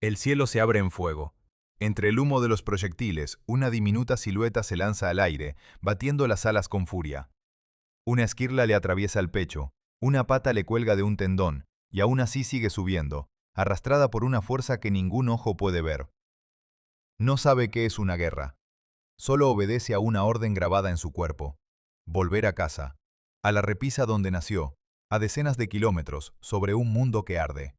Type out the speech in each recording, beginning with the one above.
El cielo se abre en fuego. Entre el humo de los proyectiles, una diminuta silueta se lanza al aire, batiendo las alas con furia. Una esquirla le atraviesa el pecho, una pata le cuelga de un tendón, y aún así sigue subiendo, arrastrada por una fuerza que ningún ojo puede ver. No sabe qué es una guerra. Solo obedece a una orden grabada en su cuerpo. Volver a casa, a la repisa donde nació, a decenas de kilómetros, sobre un mundo que arde.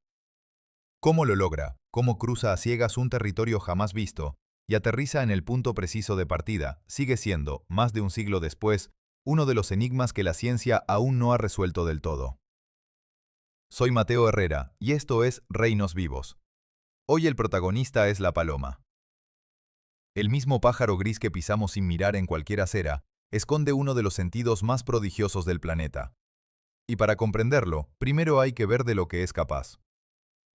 ¿Cómo lo logra? ¿Cómo cruza a ciegas un territorio jamás visto y aterriza en el punto preciso de partida? Sigue siendo, más de un siglo después, uno de los enigmas que la ciencia aún no ha resuelto del todo. Soy Mateo Herrera, y esto es Reinos Vivos. Hoy el protagonista es la paloma. El mismo pájaro gris que pisamos sin mirar en cualquier acera, esconde uno de los sentidos más prodigiosos del planeta. Y para comprenderlo, primero hay que ver de lo que es capaz.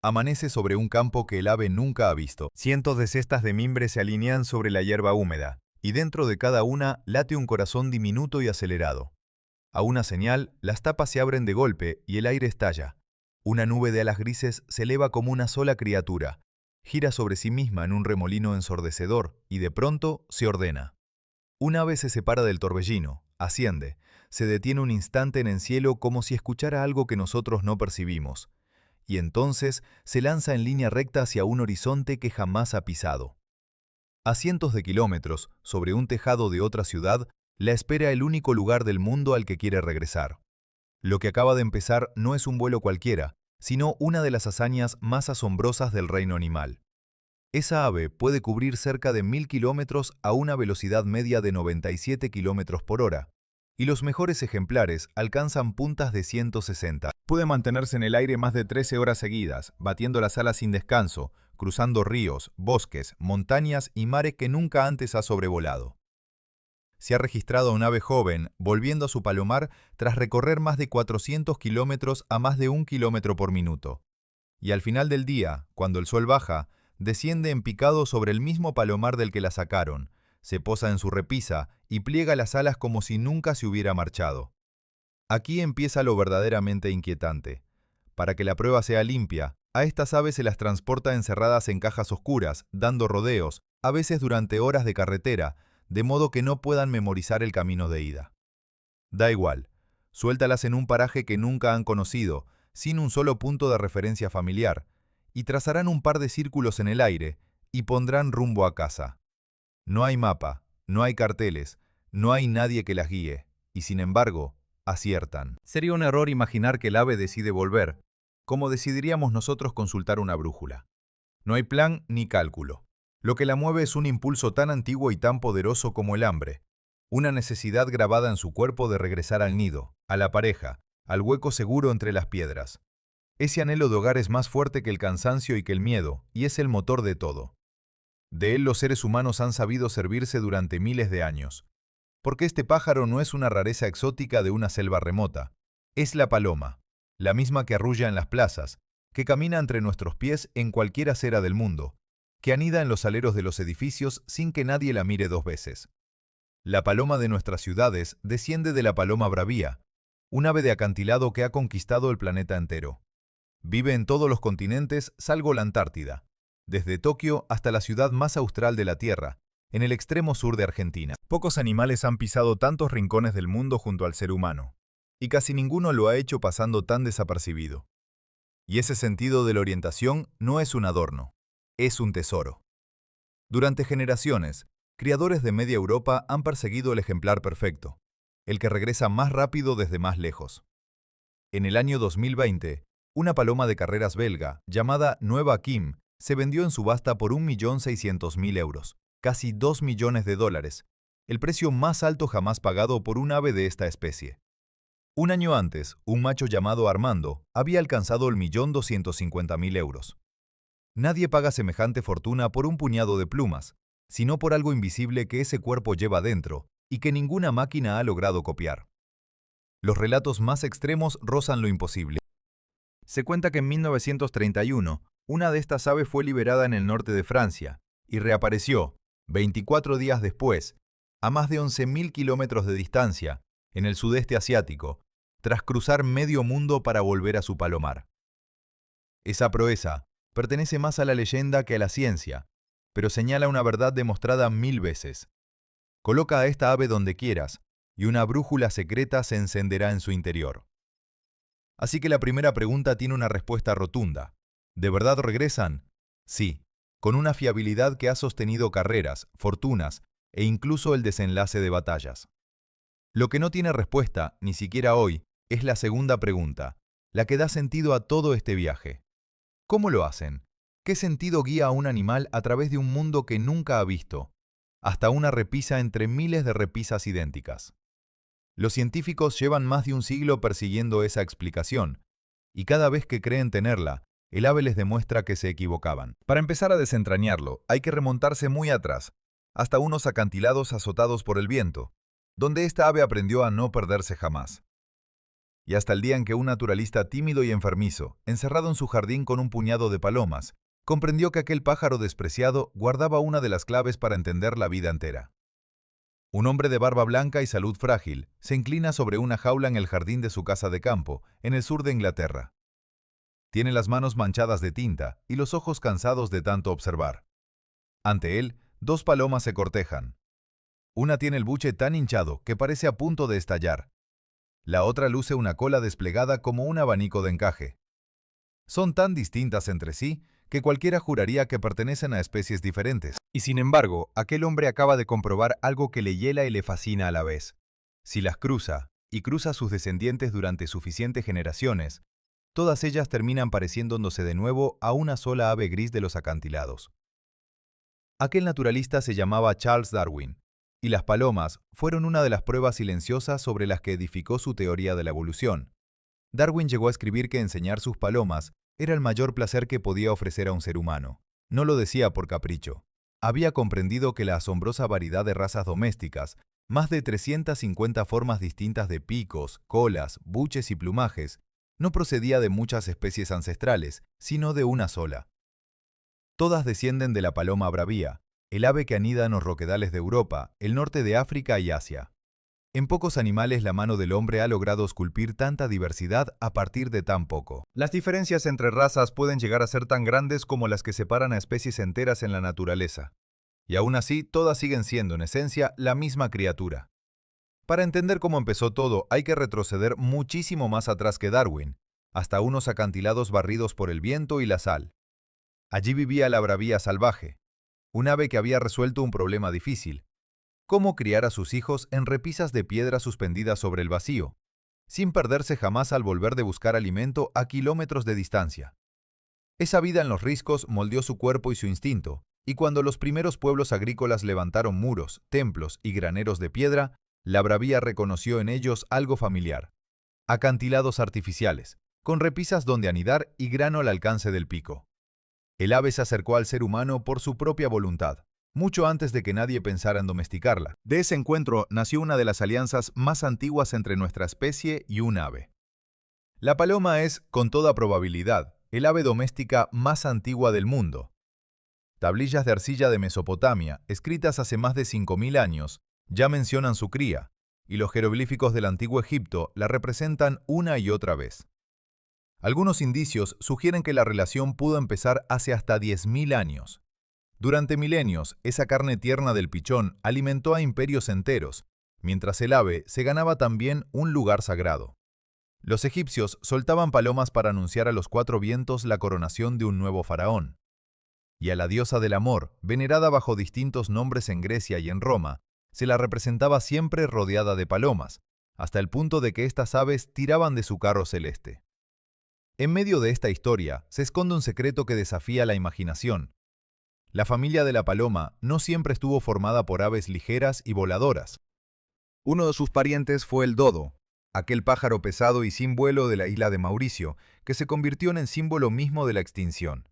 Amanece sobre un campo que el ave nunca ha visto. Cientos de cestas de mimbre se alinean sobre la hierba húmeda, y dentro de cada una late un corazón diminuto y acelerado. A una señal, las tapas se abren de golpe y el aire estalla. Una nube de alas grises se eleva como una sola criatura, gira sobre sí misma en un remolino ensordecedor y de pronto se ordena. Un ave se separa del torbellino, asciende, se detiene un instante en el cielo como si escuchara algo que nosotros no percibimos, y entonces se lanza en línea recta hacia un horizonte que jamás ha pisado. A cientos de kilómetros, sobre un tejado de otra ciudad, la espera el único lugar del mundo al que quiere regresar. Lo que acaba de empezar no es un vuelo cualquiera, sino una de las hazañas más asombrosas del reino animal. Esa ave puede cubrir cerca de 1000 kilómetros a una velocidad media de 97 kilómetros por hora, y los mejores ejemplares alcanzan puntas de 160. Puede mantenerse en el aire más de 13 horas seguidas, batiendo las alas sin descanso, cruzando ríos, bosques, montañas y mares que nunca antes ha sobrevolado. Se ha registrado a un ave joven volviendo a su palomar tras recorrer más de 400 kilómetros a más de 1 kilómetro por minuto. Y al final del día, cuando el sol baja, desciende en picado sobre el mismo palomar del que la sacaron, se posa en su repisa y pliega las alas como si nunca se hubiera marchado. Aquí empieza lo verdaderamente inquietante. Para que la prueba sea limpia, a estas aves se las transporta encerradas en cajas oscuras, dando rodeos, a veces durante horas de carretera, de modo que no puedan memorizar el camino de ida. Da igual, suéltalas en un paraje que nunca han conocido, sin un solo punto de referencia familiar, y trazarán un par de círculos en el aire y pondrán rumbo a casa. No hay mapa, no hay carteles, no hay nadie que las guíe, y sin embargo, aciertan. Sería un error imaginar que el ave decide volver, como decidiríamos nosotros consultar una brújula. No hay plan ni cálculo. Lo que la mueve es un impulso tan antiguo y tan poderoso como el hambre, una necesidad grabada en su cuerpo de regresar al nido, a la pareja, al hueco seguro entre las piedras. Ese anhelo de hogar es más fuerte que el cansancio y que el miedo, y es el motor de todo. De él los seres humanos han sabido servirse durante miles de años. Porque este pájaro no es una rareza exótica de una selva remota. Es la paloma, la misma que arrulla en las plazas, que camina entre nuestros pies en cualquier acera del mundo, que anida en los aleros de los edificios sin que nadie la mire dos veces. La paloma de nuestras ciudades desciende de la paloma bravía, un ave de acantilado que ha conquistado el planeta entero. Vive en todos los continentes salvo la Antártida, desde Tokio hasta la ciudad más austral de la Tierra, en el extremo sur de Argentina. Pocos animales han pisado tantos rincones del mundo junto al ser humano, y casi ninguno lo ha hecho pasando tan desapercibido. Y ese sentido de la orientación no es un adorno, es un tesoro. Durante generaciones, criadores de media Europa han perseguido el ejemplar perfecto, el que regresa más rápido desde más lejos. En el año 2020, una paloma de carreras belga, llamada Nueva Kim, se vendió en subasta por 1.600.000 euros, casi 2 millones de dólares, el precio más alto jamás pagado por un ave de esta especie. Un año antes, un macho llamado Armando había alcanzado el 1.250.000 euros. Nadie paga semejante fortuna por un puñado de plumas, sino por algo invisible que ese cuerpo lleva dentro y que ninguna máquina ha logrado copiar. Los relatos más extremos rozan lo imposible. Se cuenta que en 1931, una de estas aves fue liberada en el norte de Francia y reapareció, 24 días después, a más de 11.000 kilómetros de distancia, en el sudeste asiático, tras cruzar medio mundo para volver a su palomar. Esa proeza, Pertenece más a la leyenda que a la ciencia, pero señala una verdad demostrada 1000 veces. Coloca a esta ave donde quieras, y una brújula secreta se encenderá en su interior. Así que la primera pregunta tiene una respuesta rotunda. ¿De verdad regresan? Sí, con una fiabilidad que ha sostenido carreras, fortunas e incluso el desenlace de batallas. Lo que no tiene respuesta, ni siquiera hoy, es la segunda pregunta, la que da sentido a todo este viaje. ¿Cómo lo hacen? ¿Qué sentido guía a un animal a través de un mundo que nunca ha visto? Hasta una repisa entre miles de repisas idénticas. Los científicos llevan más de un siglo persiguiendo esa explicación, y cada vez que creen tenerla, el ave les demuestra que se equivocaban. Para empezar a desentrañarlo, hay que remontarse muy atrás, hasta unos acantilados azotados por el viento, donde esta ave aprendió a no perderse jamás. Y hasta el día en que un naturalista tímido y enfermizo, encerrado en su jardín con un puñado de palomas, comprendió que aquel pájaro despreciado guardaba una de las claves para entender la vida entera. Un hombre de barba blanca y salud frágil se inclina sobre una jaula en el jardín de su casa de campo, en el sur de Inglaterra. Tiene las manos manchadas de tinta y los ojos cansados de tanto observar. Ante él, dos palomas se cortejan. Una tiene el buche tan hinchado que parece a punto de estallar. La otra luce una cola desplegada como un abanico de encaje. Son tan distintas entre sí que cualquiera juraría que pertenecen a especies diferentes. Y sin embargo, aquel hombre acaba de comprobar algo que le hiela y le fascina a la vez. Si las cruza, y cruza a sus descendientes durante suficientes generaciones, todas ellas terminan pareciéndose de nuevo a una sola ave gris de los acantilados. Aquel naturalista se llamaba Charles Darwin, y las palomas fueron una de las pruebas silenciosas sobre las que edificó su teoría de la evolución. Darwin llegó a escribir que enseñar sus palomas era el mayor placer que podía ofrecer a un ser humano. No lo decía por capricho. Había comprendido que la asombrosa variedad de razas domésticas, más de 350 formas distintas de picos, colas, buches y plumajes, no procedía de muchas especies ancestrales, sino de una sola. Todas descienden de la paloma bravía, el ave que anida en los roquedales de Europa, el norte de África y Asia. En pocos animales la mano del hombre ha logrado esculpir tanta diversidad a partir de tan poco. Las diferencias entre razas pueden llegar a ser tan grandes como las que separan a especies enteras en la naturaleza. Y aún así, todas siguen siendo, en esencia, la misma criatura. Para entender cómo empezó todo, hay que retroceder muchísimo más atrás que Darwin, hasta unos acantilados barridos por el viento y la sal. Allí vivía la bravía salvaje, un ave que había resuelto un problema difícil: cómo criar a sus hijos en repisas de piedra suspendidas sobre el vacío, sin perderse jamás al volver de buscar alimento a kilómetros de distancia. Esa vida en los riscos moldeó su cuerpo y su instinto, y cuando los primeros pueblos agrícolas levantaron muros, templos y graneros de piedra, la bravía reconoció en ellos algo familiar: acantilados artificiales, con repisas donde anidar y grano al alcance del pico. El ave se acercó al ser humano por su propia voluntad, mucho antes de que nadie pensara en domesticarla. De ese encuentro nació una de las alianzas más antiguas entre nuestra especie y un ave. La paloma es, con toda probabilidad, el ave doméstica más antigua del mundo. Tablillas de arcilla de Mesopotamia, escritas hace más de 5000 años, ya mencionan su cría, y los jeroglíficos del antiguo Egipto la representan una y otra vez. Algunos indicios sugieren que la relación pudo empezar hace hasta 10.000 años. Durante milenios, esa carne tierna del pichón alimentó a imperios enteros, mientras el ave se ganaba también un lugar sagrado. Los egipcios soltaban palomas para anunciar a los 4 vientos la coronación de un nuevo faraón. Y a la diosa del amor, venerada bajo distintos nombres en Grecia y en Roma, se la representaba siempre rodeada de palomas, hasta el punto de que estas aves tiraban de su carro celeste. En medio de esta historia se esconde un secreto que desafía la imaginación. La familia de la paloma no siempre estuvo formada por aves ligeras y voladoras. Uno de sus parientes fue el dodo, aquel pájaro pesado y sin vuelo de la isla de Mauricio, que se convirtió en el símbolo mismo de la extinción.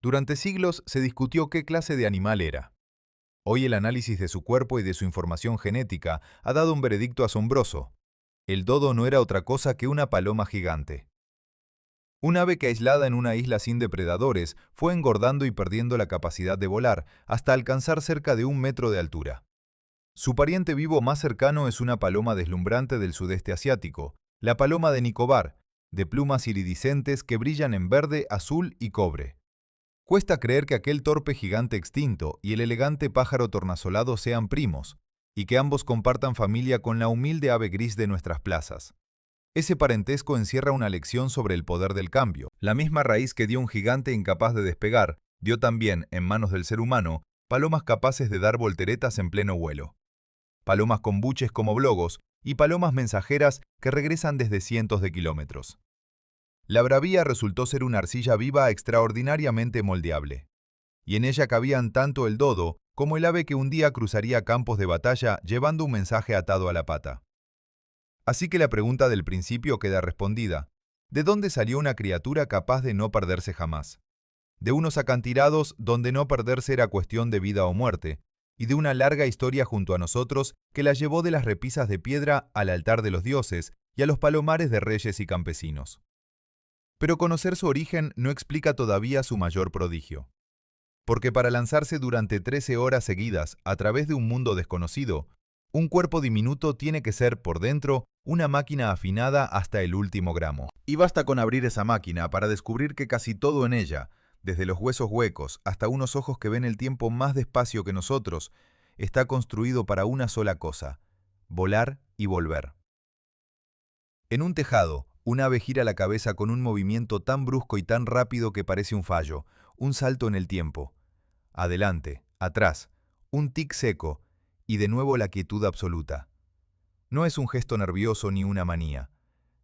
Durante siglos se discutió qué clase de animal era. Hoy el análisis de su cuerpo y de su información genética ha dado un veredicto asombroso. El dodo no era otra cosa que una paloma gigante. Un ave que, aislada en una isla sin depredadores, fue engordando y perdiendo la capacidad de volar hasta alcanzar cerca de 1 metro de altura. Su pariente vivo más cercano es una paloma deslumbrante del sudeste asiático, la paloma de Nicobar, de plumas iridiscentes que brillan en verde, azul y cobre. Cuesta creer que aquel torpe gigante extinto y el elegante pájaro tornasolado sean primos, y que ambos compartan familia con la humilde ave gris de nuestras plazas. Ese parentesco encierra una lección sobre el poder del cambio. La misma raíz que dio un gigante incapaz de despegar, dio también, en manos del ser humano, palomas capaces de dar volteretas en pleno vuelo. Palomas con buches como blogos y palomas mensajeras que regresan desde cientos de kilómetros. La bravía resultó ser una arcilla viva extraordinariamente moldeable, y en ella cabían tanto el dodo como el ave que un día cruzaría campos de batalla llevando un mensaje atado a la pata. Así que la pregunta del principio queda respondida. ¿De dónde salió una criatura capaz de no perderse jamás? De unos acantilados donde no perderse era cuestión de vida o muerte, y de una larga historia junto a nosotros que la llevó de las repisas de piedra al altar de los dioses y a los palomares de reyes y campesinos. Pero conocer su origen no explica todavía su mayor prodigio. Porque para lanzarse durante 13 horas seguidas a través de un mundo desconocido, un cuerpo diminuto tiene que ser, por dentro, una máquina afinada hasta el último gramo. Y basta con abrir esa máquina para descubrir que casi todo en ella, desde los huesos huecos hasta unos ojos que ven el tiempo más despacio que nosotros, está construido para una sola cosa: volar y volver. En un tejado, un ave gira la cabeza con un movimiento tan brusco y tan rápido que parece un fallo, un salto en el tiempo. Adelante, atrás, un tic seco, y de nuevo la quietud absoluta. No es un gesto nervioso ni una manía.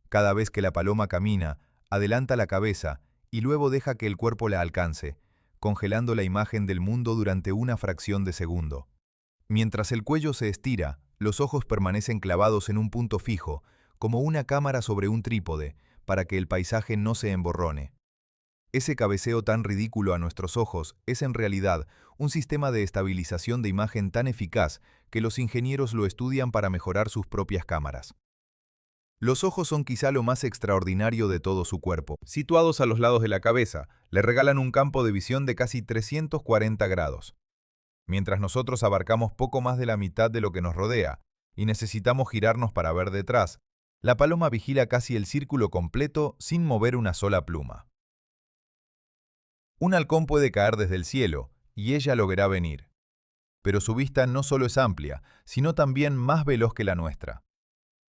Cada vez que la paloma camina, adelanta la cabeza y luego deja que el cuerpo la alcance, congelando la imagen del mundo durante una fracción de segundo. Mientras el cuello se estira, los ojos permanecen clavados en un punto fijo, como una cámara sobre un trípode, para que el paisaje no se emborrone. Ese cabeceo tan ridículo a nuestros ojos es en realidad un sistema de estabilización de imagen tan eficaz que los ingenieros lo estudian para mejorar sus propias cámaras. Los ojos son quizá lo más extraordinario de todo su cuerpo. Situados a los lados de la cabeza, le regalan un campo de visión de casi 340 grados. Mientras nosotros abarcamos poco más de la mitad de lo que nos rodea y necesitamos girarnos para ver detrás, la paloma vigila casi el círculo completo sin mover una sola pluma. Un halcón puede caer desde el cielo, y ella lo verá venir. Pero su vista no solo es amplia, sino también más veloz que la nuestra.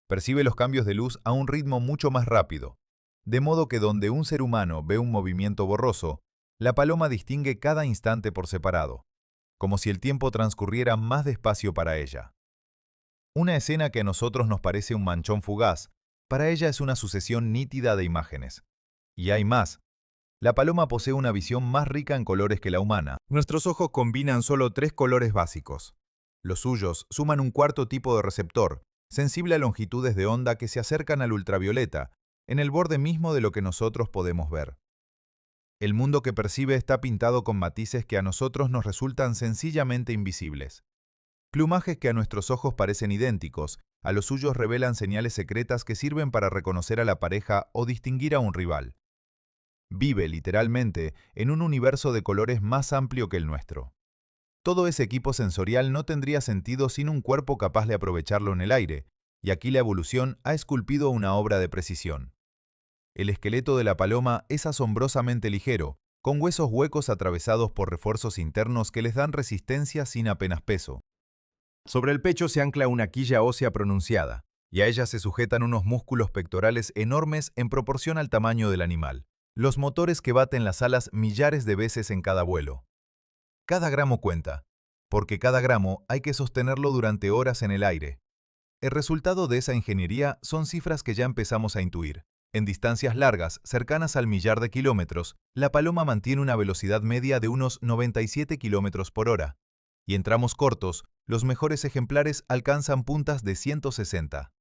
Percibe los cambios de luz a un ritmo mucho más rápido, de modo que donde un ser humano ve un movimiento borroso, la paloma distingue cada instante por separado, como si el tiempo transcurriera más despacio para ella. Una escena que a nosotros nos parece un manchón fugaz, para ella es una sucesión nítida de imágenes. Y hay más. La paloma posee una visión más rica en colores que la humana. Nuestros ojos combinan solo 3 colores básicos. Los suyos suman un cuarto tipo de receptor, sensible a longitudes de onda que se acercan al ultravioleta, en el borde mismo de lo que nosotros podemos ver. El mundo que percibe está pintado con matices que a nosotros nos resultan sencillamente invisibles. Plumajes que a nuestros ojos parecen idénticos, a los suyos revelan señales secretas que sirven para reconocer a la pareja o distinguir a un rival. Vive, literalmente, en un universo de colores más amplio que el nuestro. Todo ese equipo sensorial no tendría sentido sin un cuerpo capaz de aprovecharlo en el aire, y aquí la evolución ha esculpido una obra de precisión. El esqueleto de la paloma es asombrosamente ligero, con huesos huecos atravesados por refuerzos internos que les dan resistencia sin apenas peso. Sobre el pecho se ancla una quilla ósea pronunciada, y a ella se sujetan unos músculos pectorales enormes en proporción al tamaño del animal. Los motores que baten las alas millares de veces en cada vuelo. Cada gramo cuenta, porque cada gramo hay que sostenerlo durante horas en el aire. El resultado de esa ingeniería son cifras que ya empezamos a intuir. En distancias largas, cercanas al millar de kilómetros, la paloma mantiene una velocidad media de unos 97 kilómetros por hora. Y en tramos cortos, los mejores ejemplares alcanzan puntas de 160.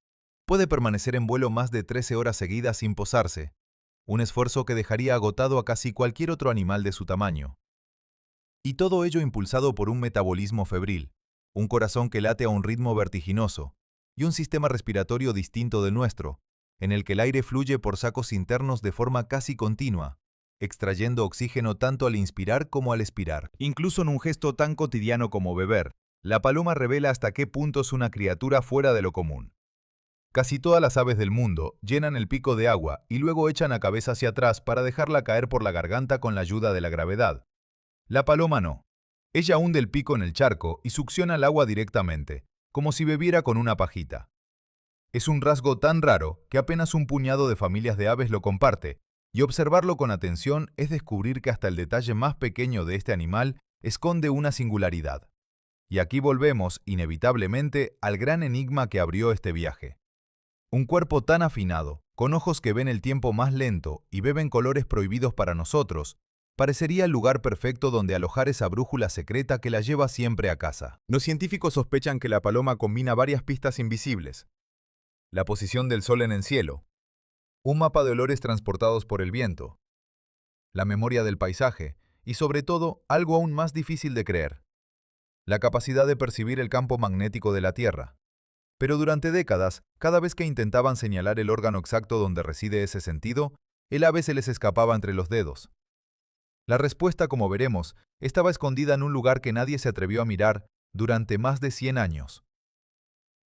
Puede permanecer en vuelo más de 13 horas seguidas sin posarse, un esfuerzo que dejaría agotado a casi cualquier otro animal de su tamaño. Y todo ello impulsado por un metabolismo febril, un corazón que late a un ritmo vertiginoso, y un sistema respiratorio distinto del nuestro, en el que el aire fluye por sacos internos de forma casi continua, extrayendo oxígeno tanto al inspirar como al expirar. Incluso en un gesto tan cotidiano como beber, la paloma revela hasta qué punto es una criatura fuera de lo común. Casi todas las aves del mundo llenan el pico de agua y luego echan la cabeza hacia atrás para dejarla caer por la garganta con la ayuda de la gravedad. La paloma no. Ella hunde el pico en el charco y succiona el agua directamente, como si bebiera con una pajita. Es un rasgo tan raro que apenas un puñado de familias de aves lo comparte, y observarlo con atención es descubrir que hasta el detalle más pequeño de este animal esconde una singularidad. Y aquí volvemos, inevitablemente, al gran enigma que abrió este viaje. Un cuerpo tan afinado, con ojos que ven el tiempo más lento y beben colores prohibidos para nosotros, parecería el lugar perfecto donde alojar esa brújula secreta que la lleva siempre a casa. Los científicos sospechan que la paloma combina varias pistas invisibles. La posición del sol en el cielo, un mapa de olores transportados por el viento, la memoria del paisaje y, sobre todo, algo aún más difícil de creer, la capacidad de percibir el campo magnético de la Tierra. Pero durante décadas, cada vez que intentaban señalar el órgano exacto donde reside ese sentido, el ave se les escapaba entre los dedos. La respuesta, como veremos, estaba escondida en un lugar que nadie se atrevió a mirar durante más de 100 años.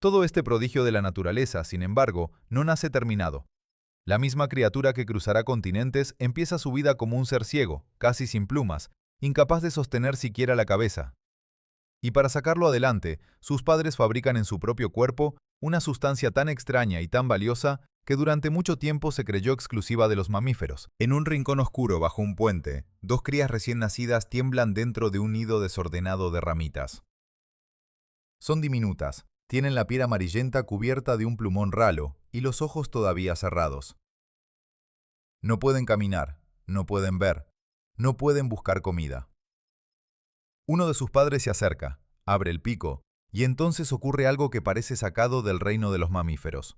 Todo este prodigio de la naturaleza, sin embargo, no nace terminado. La misma criatura que cruzará continentes empieza su vida como un ser ciego, casi sin plumas, incapaz de sostener siquiera la cabeza. Y para sacarlo adelante, sus padres fabrican en su propio cuerpo una sustancia tan extraña y tan valiosa que durante mucho tiempo se creyó exclusiva de los mamíferos. En un rincón oscuro bajo un puente, dos crías recién nacidas tiemblan dentro de un nido desordenado de ramitas. Son diminutas, tienen la piel amarillenta cubierta de un plumón ralo y los ojos todavía cerrados. No pueden caminar, no pueden ver, no pueden buscar comida. Uno de sus padres se acerca, abre el pico, y entonces ocurre algo que parece sacado del reino de los mamíferos.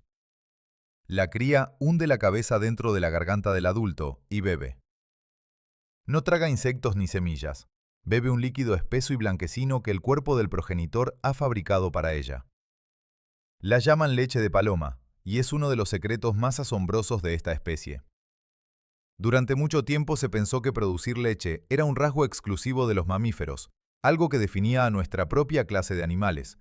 La cría hunde la cabeza dentro de la garganta del adulto y bebe. No traga insectos ni semillas. Bebe un líquido espeso y blanquecino que el cuerpo del progenitor ha fabricado para ella. La llaman leche de paloma, y es uno de los secretos más asombrosos de esta especie. Durante mucho tiempo se pensó que producir leche era un rasgo exclusivo de los mamíferos, algo que definía a nuestra propia clase de animales.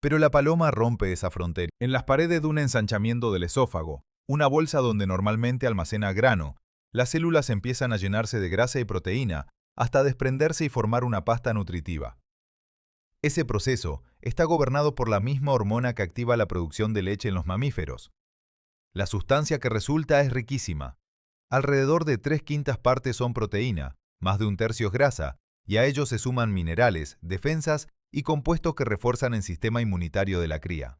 Pero la paloma rompe esa frontera. En las paredes de un ensanchamiento del esófago, una bolsa donde normalmente almacena grano, las células empiezan a llenarse de grasa y proteína, hasta desprenderse y formar una pasta nutritiva. Ese proceso está gobernado por la misma hormona que activa la producción de leche en los mamíferos. La sustancia que resulta es riquísima. Alrededor de 3/5 partes son proteína, más de 1/3 es grasa, y a ello se suman minerales, defensas y compuestos que refuerzan el sistema inmunitario de la cría.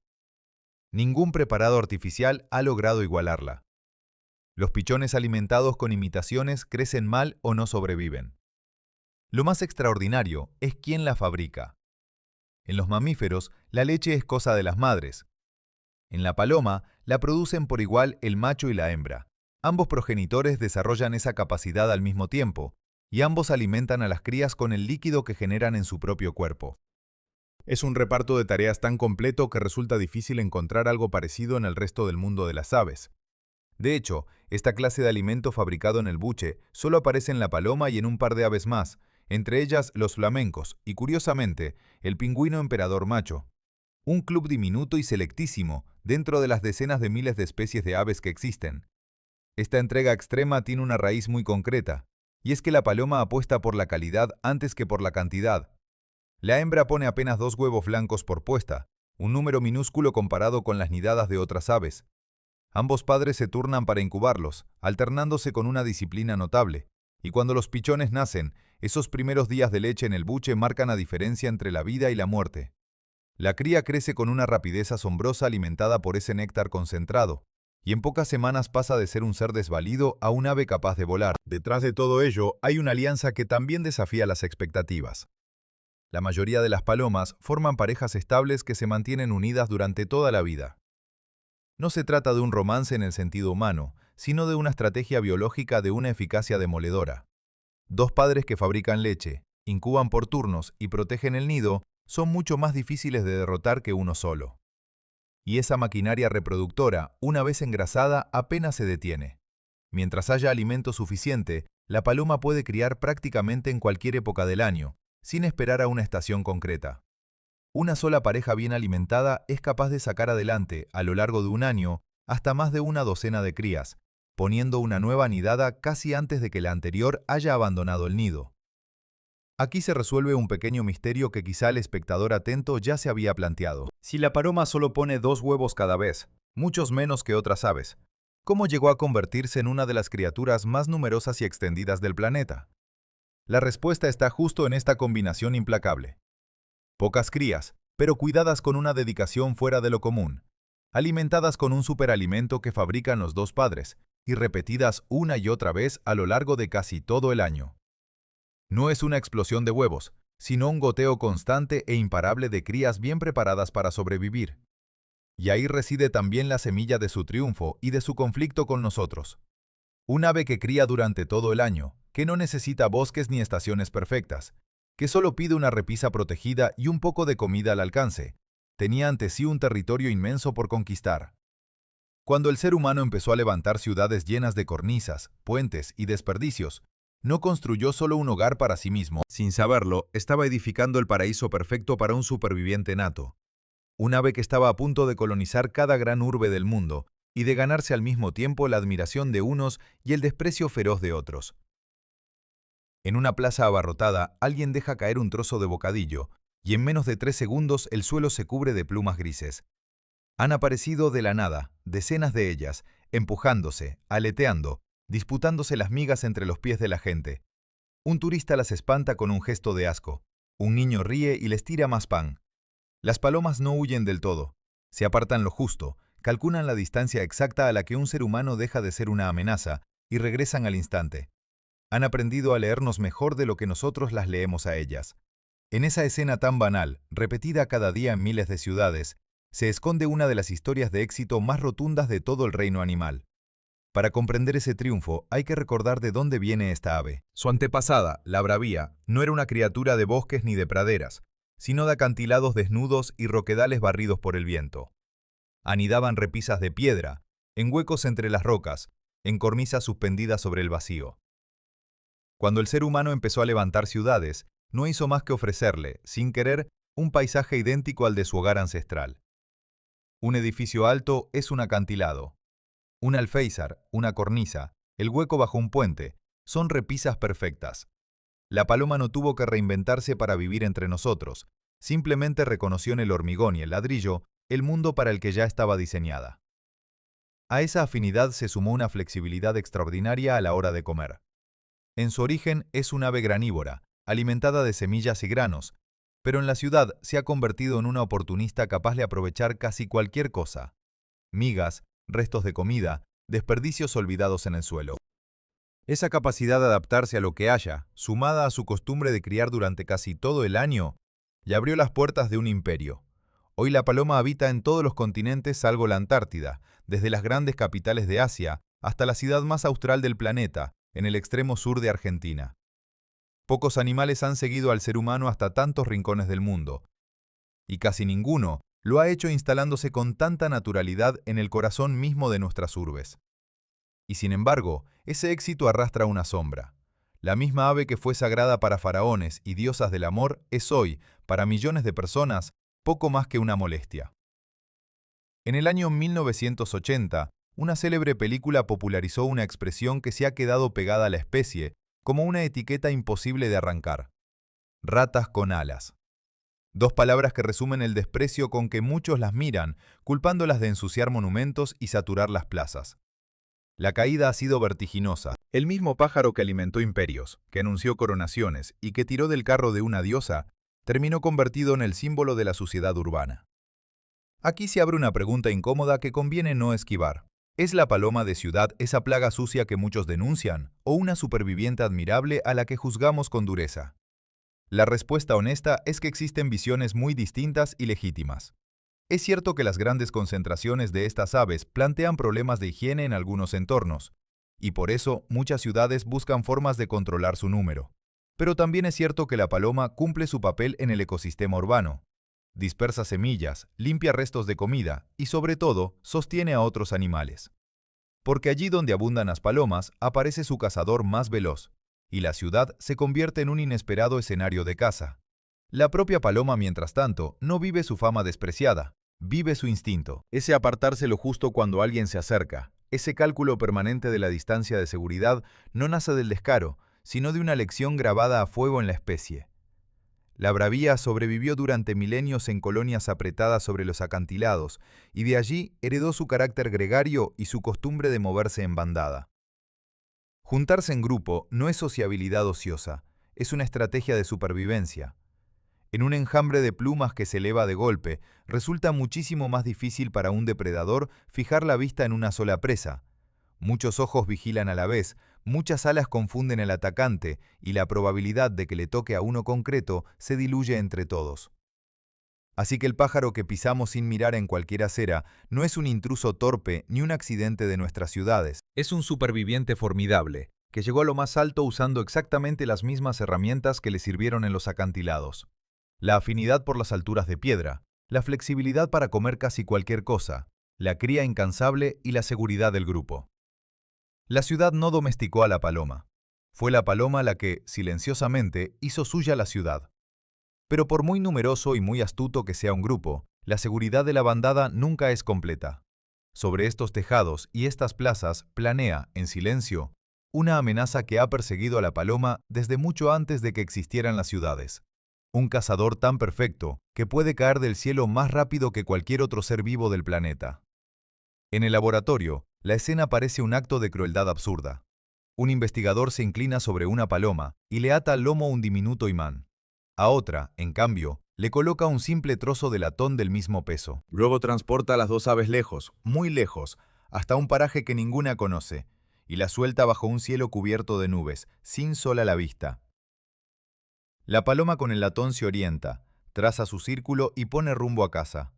Ningún preparado artificial ha logrado igualarla. Los pichones alimentados con imitaciones crecen mal o no sobreviven. Lo más extraordinario es quién la fabrica. En los mamíferos, la leche es cosa de las madres. En la paloma, la producen por igual el macho y la hembra. Ambos progenitores desarrollan esa capacidad al mismo tiempo, y ambos alimentan a las crías con el líquido que generan en su propio cuerpo. Es un reparto de tareas tan completo que resulta difícil encontrar algo parecido en el resto del mundo de las aves. De hecho, esta clase de alimento fabricado en el buche solo aparece en la paloma y en un par de aves más, entre ellas los flamencos y, curiosamente, el pingüino emperador macho. Un club diminuto y selectísimo dentro de las decenas de miles de especies de aves que existen. Esta entrega extrema tiene una raíz muy concreta, y es que la paloma apuesta por la calidad antes que por la cantidad. La hembra pone apenas 2 huevos blancos por puesta, un número minúsculo comparado con las nidadas de otras aves. Ambos padres se turnan para incubarlos, alternándose con una disciplina notable, y cuando los pichones nacen, esos primeros días de leche en el buche marcan la diferencia entre la vida y la muerte. La cría crece con una rapidez asombrosa alimentada por ese néctar concentrado, y en pocas semanas pasa de ser un ser desvalido a un ave capaz de volar. Detrás de todo ello hay una alianza que también desafía las expectativas. La mayoría de las palomas forman parejas estables que se mantienen unidas durante toda la vida. No se trata de un romance en el sentido humano, sino de una estrategia biológica de una eficacia demoledora. 2 padres que fabrican leche, incuban por turnos y protegen el nido son mucho más difíciles de derrotar que uno solo. Y esa maquinaria reproductora, una vez engrasada, apenas se detiene. Mientras haya alimento suficiente, la paloma puede criar prácticamente en cualquier época del año, sin esperar a una estación concreta. Una sola pareja bien alimentada es capaz de sacar adelante, a lo largo de un año, hasta más de una docena de crías, poniendo una nueva nidada casi antes de que la anterior haya abandonado el nido. Aquí se resuelve un pequeño misterio que quizá el espectador atento ya se había planteado. Si la paloma solo pone 2 huevos cada vez, muchos menos que otras aves, ¿cómo llegó a convertirse en una de las criaturas más numerosas y extendidas del planeta? La respuesta está justo en esta combinación implacable. Pocas crías, pero cuidadas con una dedicación fuera de lo común, alimentadas con un superalimento que fabrican los dos padres, y repetidas una y otra vez a lo largo de casi todo el año. No es una explosión de huevos, sino un goteo constante e imparable de crías bien preparadas para sobrevivir. Y ahí reside también la semilla de su triunfo y de su conflicto con nosotros. Un ave que cría durante todo el año, que no necesita bosques ni estaciones perfectas, que solo pide una repisa protegida y un poco de comida al alcance, tenía ante sí un territorio inmenso por conquistar. Cuando el ser humano empezó a levantar ciudades llenas de cornisas, puentes y desperdicios, no construyó solo un hogar para sí mismo. Sin saberlo, estaba edificando el paraíso perfecto para un superviviente nato. Un ave que estaba a punto de colonizar cada gran urbe del mundo y de ganarse al mismo tiempo la admiración de unos y el desprecio feroz de otros. En una plaza abarrotada, alguien deja caer un trozo de bocadillo, y en menos de 3 segundos el suelo se cubre de plumas grises. Han aparecido de la nada, decenas de ellas, empujándose, aleteando, disputándose las migas entre los pies de la gente. Un turista las espanta con un gesto de asco. Un niño ríe y les tira más pan. Las palomas no huyen del todo. Se apartan lo justo, calculan la distancia exacta a la que un ser humano deja de ser una amenaza y regresan al instante. Han aprendido a leernos mejor de lo que nosotros las leemos a ellas. En esa escena tan banal, repetida cada día en miles de ciudades, se esconde una de las historias de éxito más rotundas de todo el reino animal. Para comprender ese triunfo, hay que recordar de dónde viene esta ave. Su antepasada, la bravía, no era una criatura de bosques ni de praderas, sino de acantilados desnudos y roquedales barridos por el viento. Anidaban repisas de piedra, en huecos entre las rocas, en cornisas suspendidas sobre el vacío. Cuando el ser humano empezó a levantar ciudades, no hizo más que ofrecerle, sin querer, un paisaje idéntico al de su hogar ancestral. Un edificio alto es un acantilado. Un alféizar, una cornisa, el hueco bajo un puente, son repisas perfectas. La paloma no tuvo que reinventarse para vivir entre nosotros, simplemente reconoció en el hormigón y el ladrillo el mundo para el que ya estaba diseñada. A esa afinidad se sumó una flexibilidad extraordinaria a la hora de comer. En su origen es un ave granívora, alimentada de semillas y granos, pero en la ciudad se ha convertido en una oportunista capaz de aprovechar casi cualquier cosa. Migas, restos de comida, desperdicios olvidados en el suelo. Esa capacidad de adaptarse a lo que haya, sumada a su costumbre de criar durante casi todo el año, le abrió las puertas de un imperio. Hoy la paloma habita en todos los continentes salvo la Antártida, desde las grandes capitales de Asia hasta la ciudad más austral del planeta, en el extremo sur de Argentina. Pocos animales han seguido al ser humano hasta tantos rincones del mundo, y casi ninguno lo ha hecho instalándose con tanta naturalidad en el corazón mismo de nuestras urbes. Y sin embargo, ese éxito arrastra una sombra. La misma ave que fue sagrada para faraones y diosas del amor es hoy, para millones de personas, poco más que una molestia. En el año 1980, una célebre película popularizó una expresión que se ha quedado pegada a la especie como una etiqueta imposible de arrancar: ratas con alas. 2 palabras que resumen el desprecio con que muchos las miran, culpándolas de ensuciar monumentos y saturar las plazas. La caída ha sido vertiginosa. El mismo pájaro que alimentó imperios, que anunció coronaciones y que tiró del carro de una diosa, terminó convertido en el símbolo de la suciedad urbana. Aquí se abre una pregunta incómoda que conviene no esquivar. ¿Es la paloma de ciudad esa plaga sucia que muchos denuncian, o una superviviente admirable a la que juzgamos con dureza? La respuesta honesta es que existen visiones muy distintas y legítimas. Es cierto que las grandes concentraciones de estas aves plantean problemas de higiene en algunos entornos, y por eso muchas ciudades buscan formas de controlar su número. Pero también es cierto que la paloma cumple su papel en el ecosistema urbano. Dispersa semillas, limpia restos de comida y, sobre todo, sostiene a otros animales. Porque allí donde abundan las palomas aparece su cazador más veloz, y la ciudad se convierte en un inesperado escenario de caza. La propia paloma, mientras tanto, no vive su fama despreciada, vive su instinto. Ese apartárselo justo cuando alguien se acerca, ese cálculo permanente de la distancia de seguridad no nace del descaro, sino de una lección grabada a fuego en la especie. La bravía sobrevivió durante milenios en colonias apretadas sobre los acantilados, y de allí heredó su carácter gregario y su costumbre de moverse en bandada. Juntarse en grupo no es sociabilidad ociosa, es una estrategia de supervivencia. En un enjambre de plumas que se eleva de golpe, resulta muchísimo más difícil para un depredador fijar la vista en una sola presa. Muchos ojos vigilan a la vez, muchas alas confunden al atacante y la probabilidad de que le toque a uno concreto se diluye entre todos. Así que el pájaro que pisamos sin mirar en cualquier acera no es un intruso torpe ni un accidente de nuestras ciudades. Es un superviviente formidable, que llegó a lo más alto usando exactamente las mismas herramientas que le sirvieron en los acantilados. La afinidad por las alturas de piedra, la flexibilidad para comer casi cualquier cosa, la cría incansable y la seguridad del grupo. La ciudad no domesticó a la paloma. Fue la paloma la que, silenciosamente, hizo suya la ciudad. Pero por muy numeroso y muy astuto que sea un grupo, la seguridad de la bandada nunca es completa. Sobre estos tejados y estas plazas planea, en silencio, una amenaza que ha perseguido a la paloma desde mucho antes de que existieran las ciudades. Un cazador tan perfecto que puede caer del cielo más rápido que cualquier otro ser vivo del planeta. En el laboratorio, la escena parece un acto de crueldad absurda. Un investigador se inclina sobre una paloma y le ata al lomo un diminuto imán. A otra, en cambio, le coloca un simple trozo de latón del mismo peso. Luego transporta a las dos aves lejos, muy lejos, hasta un paraje que ninguna conoce, y la suelta bajo un cielo cubierto de nubes, sin sol a la vista. La paloma con el latón se orienta, traza su círculo y pone rumbo a casa.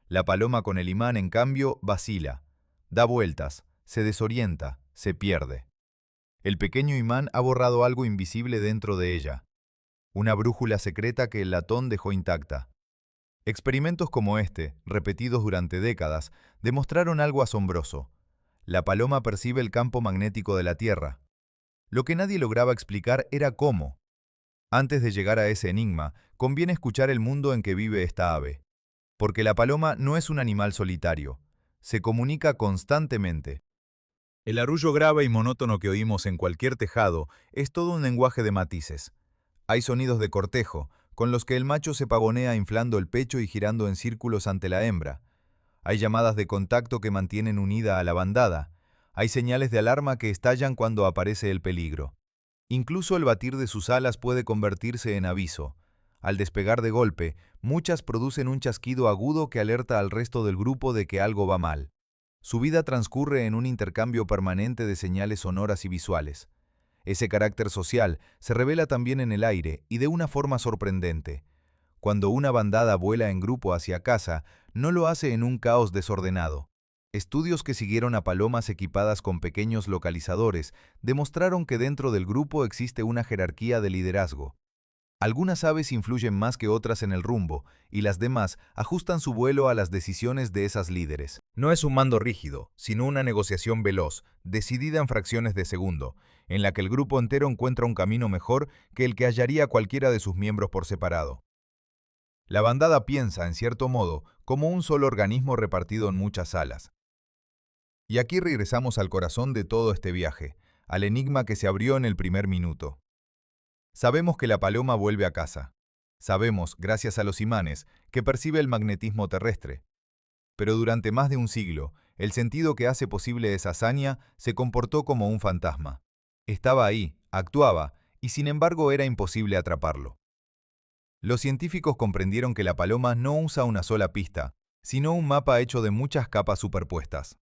La paloma con el imán, en cambio, vacila, da vueltas, se desorienta, se pierde. El pequeño imán ha borrado algo invisible dentro de ella. Una brújula secreta que el latón dejó intacta. Experimentos como este, repetidos durante décadas, demostraron algo asombroso. La paloma percibe el campo magnético de la Tierra. Lo que nadie lograba explicar era cómo. Antes de llegar a ese enigma, conviene escuchar el mundo en que vive esta ave. Porque la paloma no es un animal solitario. Se comunica constantemente. El arrullo grave y monótono que oímos en cualquier tejado es todo un lenguaje de matices. Hay sonidos de cortejo, con los que el macho se pavonea inflando el pecho y girando en círculos ante la hembra. Hay llamadas de contacto que mantienen unida a la bandada. Hay señales de alarma que estallan cuando aparece el peligro. Incluso el batir de sus alas puede convertirse en aviso. Al despegar de golpe, muchas producen un chasquido agudo que alerta al resto del grupo de que algo va mal. Su vida transcurre en un intercambio permanente de señales sonoras y visuales. Ese carácter social se revela también en el aire y de una forma sorprendente. Cuando una bandada vuela en grupo hacia casa, no lo hace en un caos desordenado. Estudios que siguieron a palomas equipadas con pequeños localizadores demostraron que dentro del grupo existe una jerarquía de liderazgo. Algunas aves influyen más que otras en el rumbo, y las demás ajustan su vuelo a las decisiones de esas líderes. No es un mando rígido, sino una negociación veloz, decidida en fracciones de segundo, en la que el grupo entero encuentra un camino mejor que el que hallaría cualquiera de sus miembros por separado. La bandada piensa, en cierto modo, como un solo organismo repartido en muchas alas. Y aquí regresamos al corazón de todo este viaje, al enigma que se abrió en el primer minuto. Sabemos que la paloma vuelve a casa. Sabemos, gracias a los imanes, que percibe el magnetismo terrestre. Pero durante más de un siglo, el sentido que hace posible esa hazaña se comportó como un fantasma. Estaba ahí, actuaba, y sin embargo era imposible atraparlo. Los científicos comprendieron que la paloma no usa una sola pista, sino un mapa hecho de muchas capas superpuestas.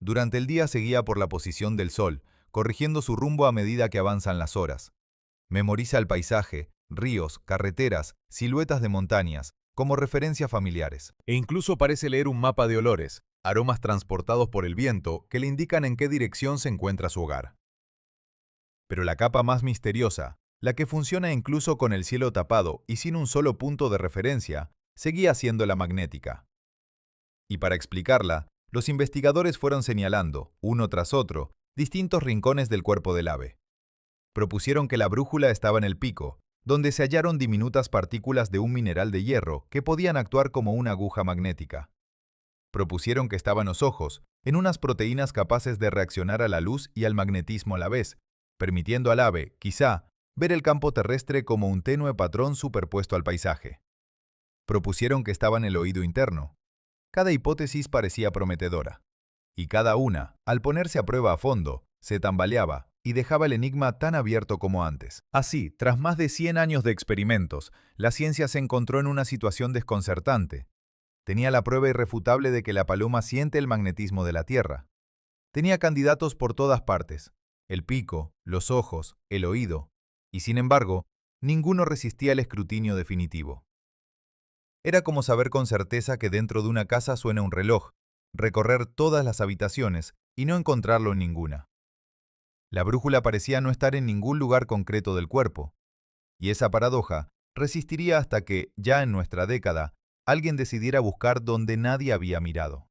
Durante el día se guía por la posición del sol, corrigiendo su rumbo a medida que avanzan las horas. Memoriza el paisaje, ríos, carreteras, siluetas de montañas, como referencias familiares. E incluso parece leer un mapa de olores, aromas transportados por el viento que le indican en qué dirección se encuentra su hogar. Pero la capa más misteriosa, la que funciona incluso con el cielo tapado y sin un solo punto de referencia, seguía siendo la magnética. Y para explicarla, los investigadores fueron señalando, uno tras otro, distintos rincones del cuerpo del ave. Propusieron que la brújula estaba en el pico, donde se hallaron diminutas partículas de un mineral de hierro que podían actuar como una aguja magnética. Propusieron que estaban los ojos, en unas proteínas capaces de reaccionar a la luz y al magnetismo a la vez, permitiendo al ave, quizá, ver el campo terrestre como un tenue patrón superpuesto al paisaje. Propusieron que estaba en el oído interno. Cada hipótesis parecía prometedora. Y cada una, al ponerse a prueba a fondo, se tambaleaba y dejaba el enigma tan abierto como antes. Así, tras más de 100 años de experimentos, la ciencia se encontró en una situación desconcertante. Tenía la prueba irrefutable de que la paloma siente el magnetismo de la Tierra. Tenía candidatos por todas partes: el pico, los ojos, el oído, y sin embargo, ninguno resistía el escrutinio definitivo. Era como saber con certeza que dentro de una casa suena un reloj, recorrer todas las habitaciones y no encontrarlo en ninguna. La brújula parecía no estar en ningún lugar concreto del cuerpo, y esa paradoja resistiría hasta que, ya en nuestra década, alguien decidiera buscar donde nadie había mirado.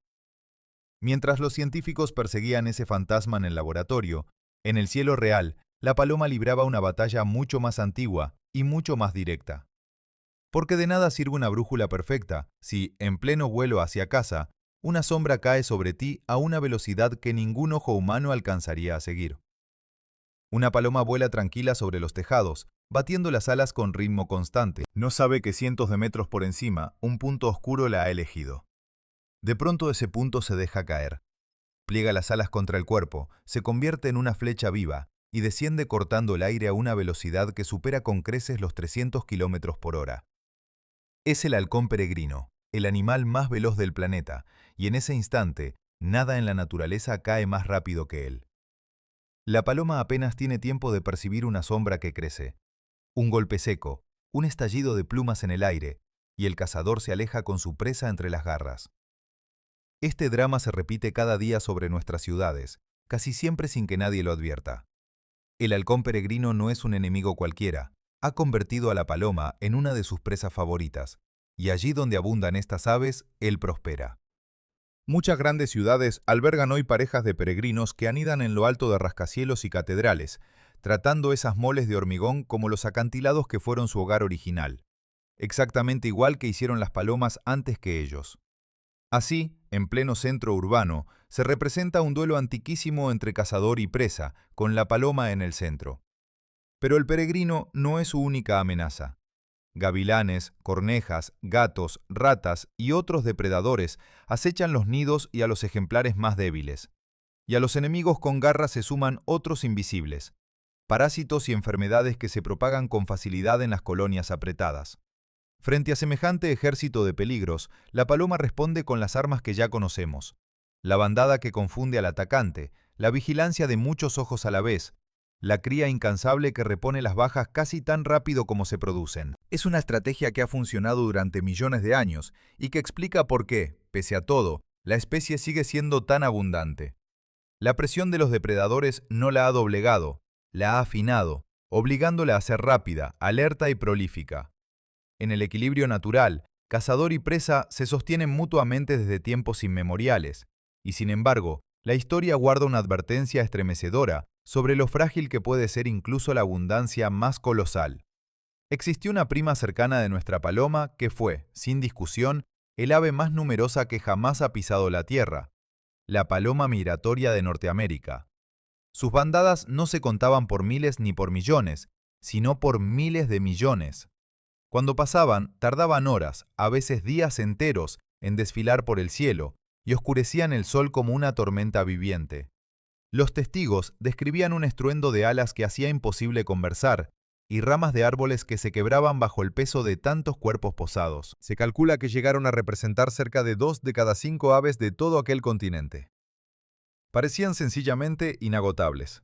Mientras los científicos perseguían ese fantasma en el laboratorio, en el cielo real, la paloma libraba una batalla mucho más antigua y mucho más directa. Porque de nada sirve una brújula perfecta si, en pleno vuelo hacia casa, una sombra cae sobre ti a una velocidad que ningún ojo humano alcanzaría a seguir. Una paloma vuela tranquila sobre los tejados, batiendo las alas con ritmo constante. No sabe que cientos de metros por encima, un punto oscuro la ha elegido. De pronto ese punto se deja caer. Pliega las alas contra el cuerpo, se convierte en una flecha viva y desciende cortando el aire a una velocidad que supera con creces los 300 kilómetros por hora. Es el halcón peregrino, el animal más veloz del planeta, y en ese instante, nada en la naturaleza cae más rápido que él. La paloma apenas tiene tiempo de percibir una sombra que crece. Un golpe seco, un estallido de plumas en el aire, y el cazador se aleja con su presa entre las garras. Este drama se repite cada día sobre nuestras ciudades, casi siempre sin que nadie lo advierta. El halcón peregrino no es un enemigo cualquiera, ha convertido a la paloma en una de sus presas favoritas, y allí donde abundan estas aves, él prospera. Muchas grandes ciudades albergan hoy parejas de peregrinos que anidan en lo alto de rascacielos y catedrales, tratando esas moles de hormigón como los acantilados que fueron su hogar original, exactamente igual que hicieron las palomas antes que ellos. Así, en pleno centro urbano, se representa un duelo antiquísimo entre cazador y presa, con la paloma en el centro. Pero el peregrino no es su única amenaza. Gavilanes, cornejas, gatos, ratas y otros depredadores acechan los nidos y a los ejemplares más débiles. Y a los enemigos con garras se suman otros invisibles, parásitos y enfermedades que se propagan con facilidad en las colonias apretadas. Frente a semejante ejército de peligros, la paloma responde con las armas que ya conocemos: la bandada que confunde al atacante, la vigilancia de muchos ojos a la vez, la cría incansable que repone las bajas casi tan rápido como se producen. Es una estrategia que ha funcionado durante millones de años y que explica por qué, pese a todo, la especie sigue siendo tan abundante. La presión de los depredadores no la ha doblegado, la ha afinado, obligándola a ser rápida, alerta y prolífica. En el equilibrio natural, cazador y presa se sostienen mutuamente desde tiempos inmemoriales, y sin embargo, la historia guarda una advertencia estremecedora sobre lo frágil que puede ser incluso la abundancia más colosal. Existió una prima cercana de nuestra paloma que fue, sin discusión, el ave más numerosa que jamás ha pisado la tierra, la paloma migratoria de Norteamérica. Sus bandadas no se contaban por miles ni por millones, sino por miles de millones. Cuando pasaban, tardaban horas, a veces días enteros, en desfilar por el cielo, y oscurecían el sol como una tormenta viviente. Los testigos describían un estruendo de alas que hacía imposible conversar, y ramas de árboles que se quebraban bajo el peso de tantos cuerpos posados. Se calcula que llegaron a representar cerca de 2 de cada 5 aves de todo aquel continente. Parecían sencillamente inagotables.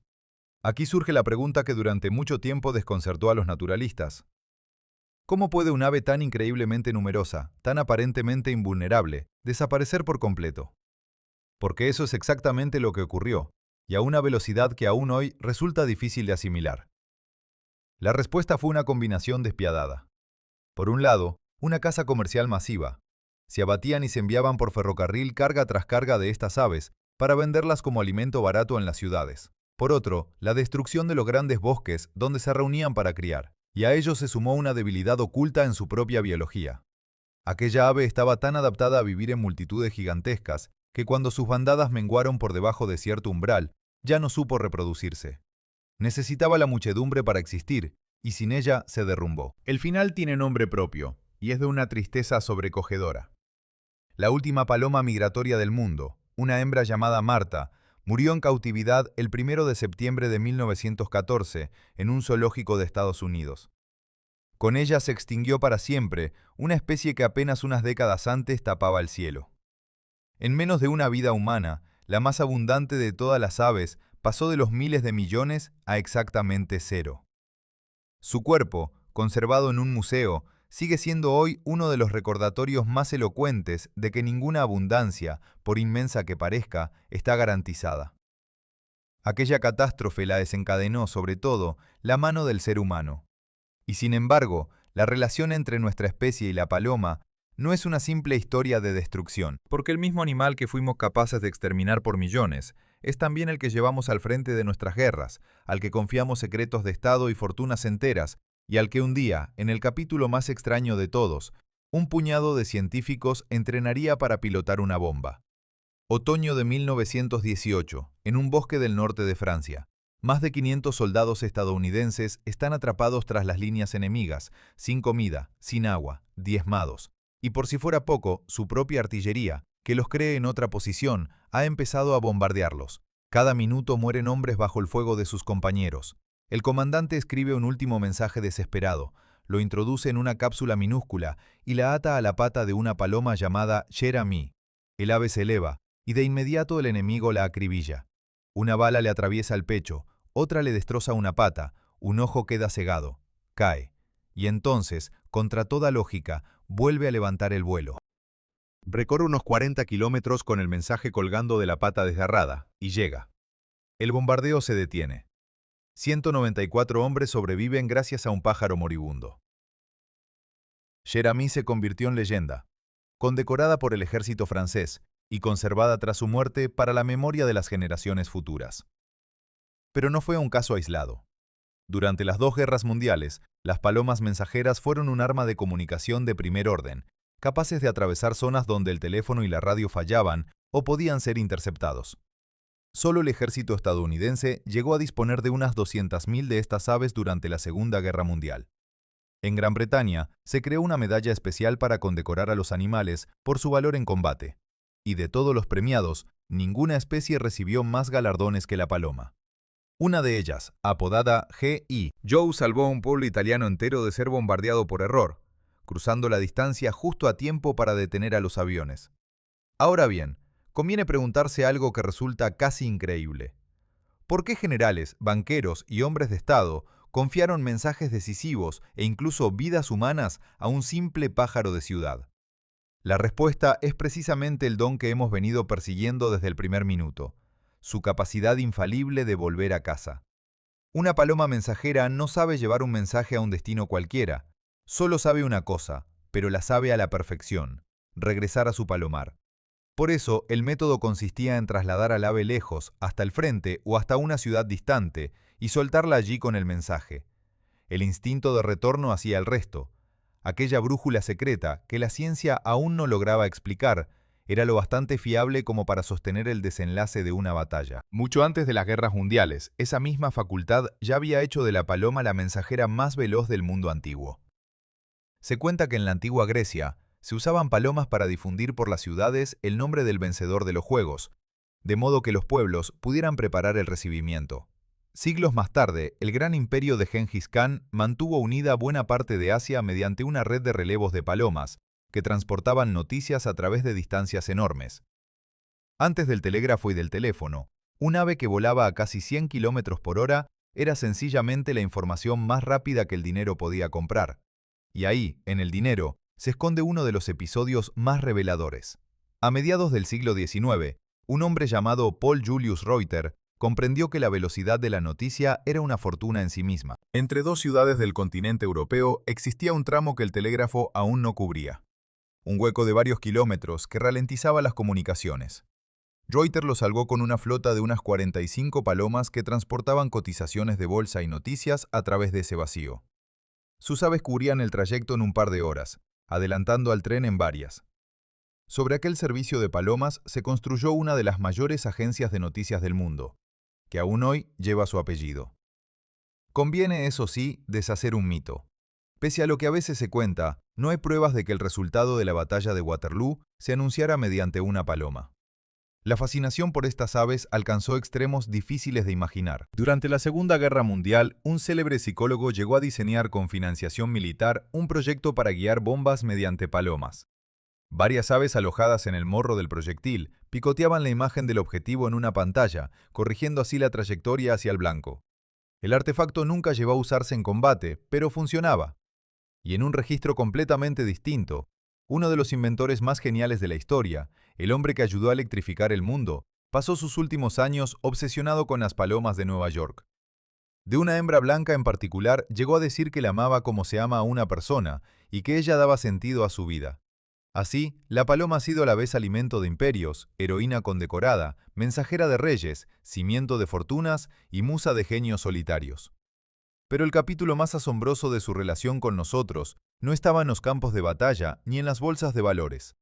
Aquí surge la pregunta que durante mucho tiempo desconcertó a los naturalistas. ¿Cómo puede un ave tan increíblemente numerosa, tan aparentemente invulnerable, desaparecer por completo? Porque eso es exactamente lo que ocurrió, y a una velocidad que aún hoy resulta difícil de asimilar. La respuesta fue una combinación despiadada. Por un lado, una caza comercial masiva. Se abatían y se enviaban por ferrocarril carga tras carga de estas aves para venderlas como alimento barato en las ciudades. Por otro, la destrucción de los grandes bosques donde se reunían para criar. Y a ello se sumó una debilidad oculta en su propia biología. Aquella ave estaba tan adaptada a vivir en multitudes gigantescas que cuando sus bandadas menguaron por debajo de cierto umbral, ya no supo reproducirse. Necesitaba la muchedumbre para existir, y sin ella se derrumbó. El final tiene nombre propio, y es de una tristeza sobrecogedora. La última paloma migratoria del mundo, una hembra llamada Marta, murió en cautividad el 1 de septiembre de 1914 en un zoológico de Estados Unidos. Con ella se extinguió para siempre una especie que apenas unas décadas antes tapaba el cielo. En menos de una vida humana, la más abundante de todas las aves pasó de los miles de millones a exactamente 0. Su cuerpo, conservado en un museo, sigue siendo hoy uno de los recordatorios más elocuentes de que ninguna abundancia, por inmensa que parezca, está garantizada. Aquella catástrofe la desencadenó, sobre todo, la mano del ser humano. Y sin embargo, la relación entre nuestra especie y la paloma no es una simple historia de destrucción, porque el mismo animal que fuimos capaces de exterminar por millones es también el que llevamos al frente de nuestras guerras, al que confiamos secretos de Estado y fortunas enteras, y al que un día, en el capítulo más extraño de todos, un puñado de científicos entrenaría para pilotar una bomba. Otoño de 1918, en un bosque del norte de Francia. Más de 500 soldados estadounidenses están atrapados tras las líneas enemigas, sin comida, sin agua, diezmados. Y por si fuera poco, su propia artillería, que los cree en otra posición, ha empezado a bombardearlos. Cada minuto mueren hombres bajo el fuego de sus compañeros. El comandante escribe un último mensaje desesperado, lo introduce en una cápsula minúscula y la ata a la pata de una paloma llamada Cher Ami. El ave se eleva, y de inmediato el enemigo la acribilla. Una bala le atraviesa el pecho, otra le destroza una pata, un ojo queda cegado, cae. Y entonces, contra toda lógica, vuelve a levantar el vuelo. Recorre unos 40 kilómetros con el mensaje colgando de la pata desgarrada, y llega. El bombardeo se detiene. 194 hombres sobreviven gracias a un pájaro moribundo. Cher Ami se convirtió en leyenda, condecorada por el ejército francés y conservada tras su muerte para la memoria de las generaciones futuras. Pero no fue un caso aislado. Durante las 2 guerras mundiales, las palomas mensajeras fueron un arma de comunicación de primer orden, capaces de atravesar zonas donde el teléfono y la radio fallaban o podían ser interceptados. Solo el ejército estadounidense llegó a disponer de unas 200.000 de estas aves durante la Segunda Guerra Mundial. En Gran Bretaña se creó una medalla especial para condecorar a los animales por su valor en combate. Y de todos los premiados, ninguna especie recibió más galardones que la paloma. Una de ellas, apodada G.I. Joe, salvó a un pueblo italiano entero de ser bombardeado por error, cruzando la distancia justo a tiempo para detener a los aviones. Ahora bien, conviene preguntarse algo que resulta casi increíble. ¿Por qué generales, banqueros y hombres de Estado confiaron mensajes decisivos e incluso vidas humanas a un simple pájaro de ciudad? La respuesta es precisamente el don que hemos venido persiguiendo desde el primer minuto, su capacidad infalible de volver a casa. Una paloma mensajera no sabe llevar un mensaje a un destino cualquiera, solo sabe una cosa, pero la sabe a la perfección: regresar a su palomar. Por eso, el método consistía en trasladar al ave lejos, hasta el frente o hasta una ciudad distante, y soltarla allí con el mensaje. El instinto de retorno hacía el resto. Aquella brújula secreta, que la ciencia aún no lograba explicar, era lo bastante fiable como para sostener el desenlace de una batalla. Mucho antes de las guerras mundiales, esa misma facultad ya había hecho de la paloma la mensajera más veloz del mundo antiguo. Se cuenta que en la antigua Grecia se usaban palomas para difundir por las ciudades el nombre del vencedor de los juegos, de modo que los pueblos pudieran preparar el recibimiento. Siglos más tarde, el gran imperio de Gengis Khan mantuvo unida buena parte de Asia mediante una red de relevos de palomas, que transportaban noticias a través de distancias enormes. Antes del telégrafo y del teléfono, un ave que volaba a casi 100 kilómetros por hora era sencillamente la información más rápida que el dinero podía comprar. Y ahí, en el dinero, se esconde uno de los episodios más reveladores. A mediados del siglo XIX, un hombre llamado Paul Julius Reuter comprendió que la velocidad de la noticia era una fortuna en sí misma. Entre 2 ciudades del continente europeo existía un tramo que el telégrafo aún no cubría. Un hueco de varios kilómetros que ralentizaba las comunicaciones. Reuter lo salvó con una flota de unas 45 palomas que transportaban cotizaciones de bolsa y noticias a través de ese vacío. Sus aves cubrían el trayecto en un par de horas, adelantando al tren en varias. Sobre aquel servicio de palomas se construyó una de las mayores agencias de noticias del mundo, que aún hoy lleva su apellido. Conviene, eso sí, deshacer un mito. Pese a lo que a veces se cuenta, no hay pruebas de que el resultado de la batalla de Waterloo se anunciara mediante una paloma. La fascinación por estas aves alcanzó extremos difíciles de imaginar. Durante la Segunda Guerra Mundial, un célebre psicólogo llegó a diseñar con financiación militar un proyecto para guiar bombas mediante palomas. Varias aves alojadas en el morro del proyectil picoteaban la imagen del objetivo en una pantalla, corrigiendo así la trayectoria hacia el blanco. El artefacto nunca llegó a usarse en combate, pero funcionaba. Y en un registro completamente distinto, uno de los inventores más geniales de la historia, el hombre que ayudó a electrificar el mundo, pasó sus últimos años obsesionado con las palomas de Nueva York. De una hembra blanca en particular llegó a decir que la amaba como se ama a una persona y que ella daba sentido a su vida. Así, la paloma ha sido a la vez alimento de imperios, heroína condecorada, mensajera de reyes, cimiento de fortunas y musa de genios solitarios. Pero el capítulo más asombroso de su relación con nosotros no estaba en los campos de batalla ni en las bolsas de valores.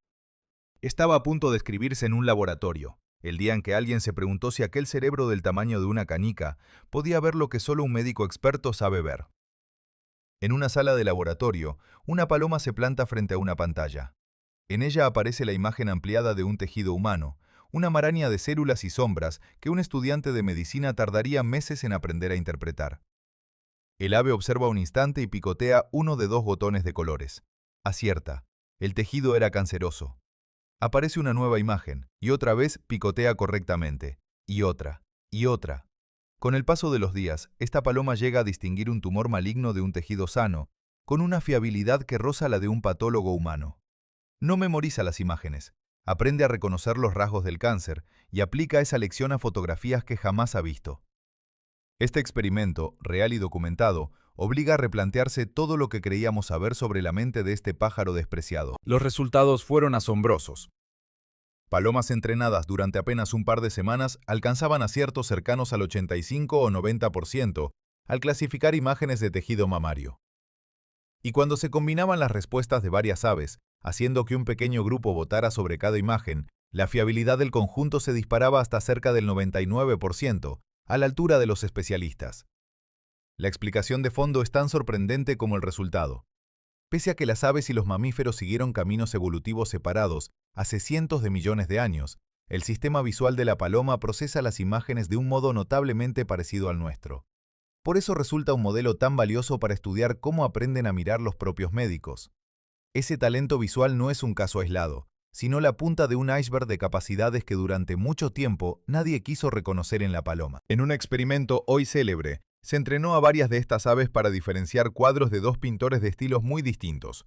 Estaba a punto de escribirse en un laboratorio, el día en que alguien se preguntó si aquel cerebro del tamaño de una canica podía ver lo que solo un médico experto sabe ver. En una sala de laboratorio, una paloma se planta frente a una pantalla. En ella aparece la imagen ampliada de un tejido humano, una maraña de células y sombras que un estudiante de medicina tardaría meses en aprender a interpretar. El ave observa un instante y picotea uno de dos botones de colores. Acierta. El tejido era canceroso. Aparece una nueva imagen, y otra vez picotea correctamente. Y otra. Y otra. Con el paso de los días, esta paloma llega a distinguir un tumor maligno de un tejido sano, con una fiabilidad que roza la de un patólogo humano. No memoriza las imágenes, aprende a reconocer los rasgos del cáncer y aplica esa lección a fotografías que jamás ha visto. Este experimento, real y documentado, obliga a replantearse todo lo que creíamos saber sobre la mente de este pájaro despreciado. Los resultados fueron asombrosos. Palomas entrenadas durante apenas un par de semanas alcanzaban aciertos cercanos al 85 o 90% al clasificar imágenes de tejido mamario. Y cuando se combinaban las respuestas de varias aves, haciendo que un pequeño grupo votara sobre cada imagen, la fiabilidad del conjunto se disparaba hasta cerca del 99%, a la altura de los especialistas. La explicación de fondo es tan sorprendente como el resultado. Pese a que las aves y los mamíferos siguieron caminos evolutivos separados hace cientos de millones de años, el sistema visual de la paloma procesa las imágenes de un modo notablemente parecido al nuestro. Por eso resulta un modelo tan valioso para estudiar cómo aprenden a mirar los propios médicos. Ese talento visual no es un caso aislado, sino la punta de un iceberg de capacidades que durante mucho tiempo nadie quiso reconocer en la paloma. En un experimento hoy célebre, se entrenó a varias de estas aves para diferenciar cuadros de dos pintores de estilos muy distintos,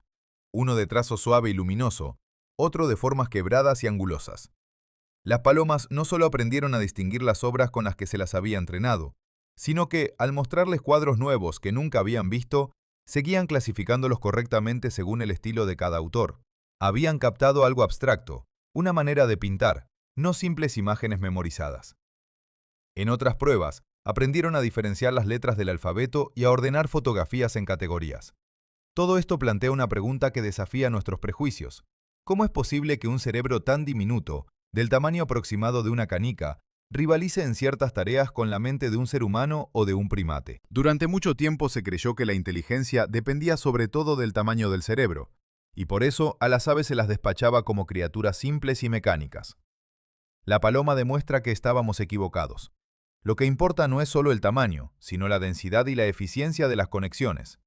uno de trazo suave y luminoso, otro de formas quebradas y angulosas. Las palomas no solo aprendieron a distinguir las obras con las que se las había entrenado, sino que, al mostrarles cuadros nuevos que nunca habían visto, seguían clasificándolos correctamente según el estilo de cada autor. Habían captado algo abstracto, una manera de pintar, no simples imágenes memorizadas. En otras pruebas, aprendieron a diferenciar las letras del alfabeto y a ordenar fotografías en categorías. Todo esto plantea una pregunta que desafía nuestros prejuicios. ¿Cómo es posible que un cerebro tan diminuto, del tamaño aproximado de una canica, rivalice en ciertas tareas con la mente de un ser humano o de un primate? Durante mucho tiempo se creyó que la inteligencia dependía sobre todo del tamaño del cerebro, y por eso a las aves se las despachaba como criaturas simples y mecánicas. La paloma demuestra que estábamos equivocados. Lo que importa no es solo el tamaño, sino la densidad y la eficiencia de las conexiones.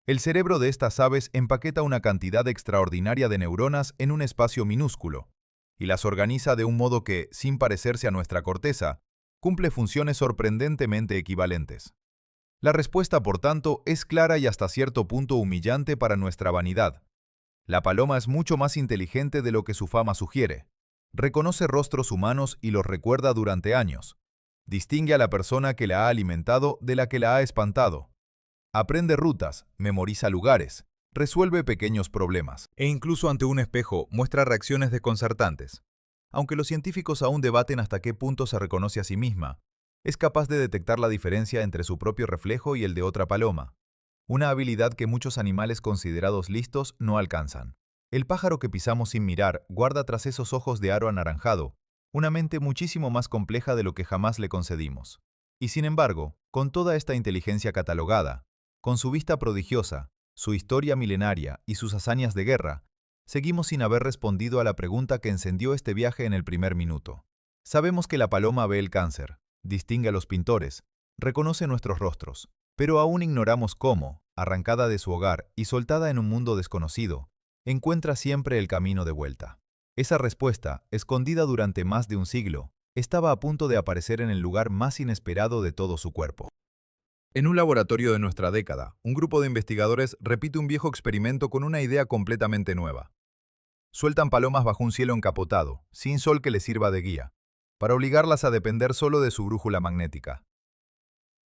El cerebro de estas aves empaqueta una cantidad extraordinaria de neuronas en un espacio minúsculo, y las organiza de un modo que, sin parecerse a nuestra corteza, cumple funciones sorprendentemente equivalentes. La respuesta, por tanto, es clara y hasta cierto punto humillante para nuestra vanidad. La paloma es mucho más inteligente de lo que su fama sugiere. Reconoce rostros humanos y los recuerda durante años. Distingue a la persona que la ha alimentado de la que la ha espantado. Aprende rutas, memoriza lugares, resuelve pequeños problemas. E incluso ante un espejo muestra reacciones desconcertantes. Aunque los científicos aún debaten hasta qué punto se reconoce a sí misma, es capaz de detectar la diferencia entre su propio reflejo y el de otra paloma. una habilidad que muchos animales considerados listos no alcanzan. El pájaro que pisamos sin mirar guarda tras esos ojos de aro anaranjado una mente muchísimo más compleja de lo que jamás le concedimos. Y sin embargo, con toda esta inteligencia catalogada, con su vista prodigiosa, su historia milenaria y sus hazañas de guerra, seguimos sin haber respondido a la pregunta que encendió este viaje en el primer minuto. Sabemos que la paloma ve el cáncer, distingue a los pintores, reconoce nuestros rostros, pero aún ignoramos cómo, arrancada de su hogar y soltada en un mundo desconocido, encuentra siempre el camino de vuelta. Esa respuesta, escondida durante más de un siglo, estaba a punto de aparecer en el lugar más inesperado de todo su cuerpo. En un laboratorio de nuestra década, un grupo de investigadores repite un viejo experimento con una idea completamente nueva. Sueltan palomas bajo un cielo encapotado, sin sol que les sirva de guía, para obligarlas a depender solo de su brújula magnética.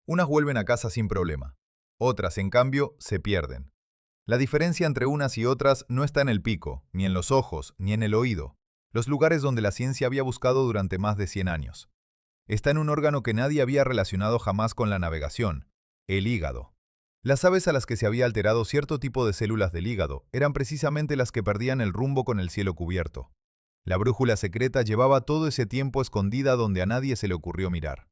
Unas vuelven a casa sin problema, otras, en cambio, se pierden. La diferencia entre unas y otras no está en el pico, ni en los ojos, ni en el oído, los lugares donde la ciencia había buscado durante más de 100 años. Está en un órgano que nadie había relacionado jamás con la navegación, el hígado. Las aves a las que se había alterado cierto tipo de células del hígado eran precisamente las que perdían el rumbo con el cielo cubierto. La brújula secreta llevaba todo ese tiempo escondida donde a nadie se le ocurrió mirar.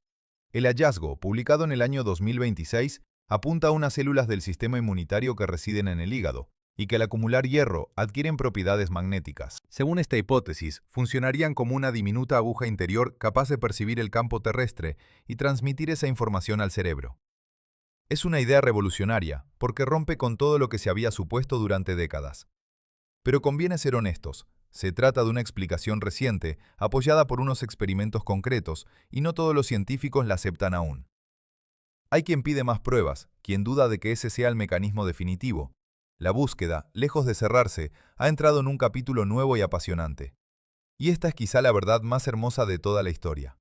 El hallazgo, publicado en el año 2026, apunta a unas células del sistema inmunitario que residen en el hígado y que al acumular hierro adquieren propiedades magnéticas. Según esta hipótesis, funcionarían como una diminuta aguja interior capaz de percibir el campo terrestre y transmitir esa información al cerebro. Es una idea revolucionaria porque rompe con todo lo que se había supuesto durante décadas. Pero conviene ser honestos, se trata de una explicación reciente, apoyada por unos experimentos concretos, y no todos los científicos la aceptan aún. Hay quien pide más pruebas, quien duda de que ese sea el mecanismo definitivo. La búsqueda, lejos de cerrarse, ha entrado en un capítulo nuevo y apasionante. Y esta es quizá la verdad más hermosa de toda la historia.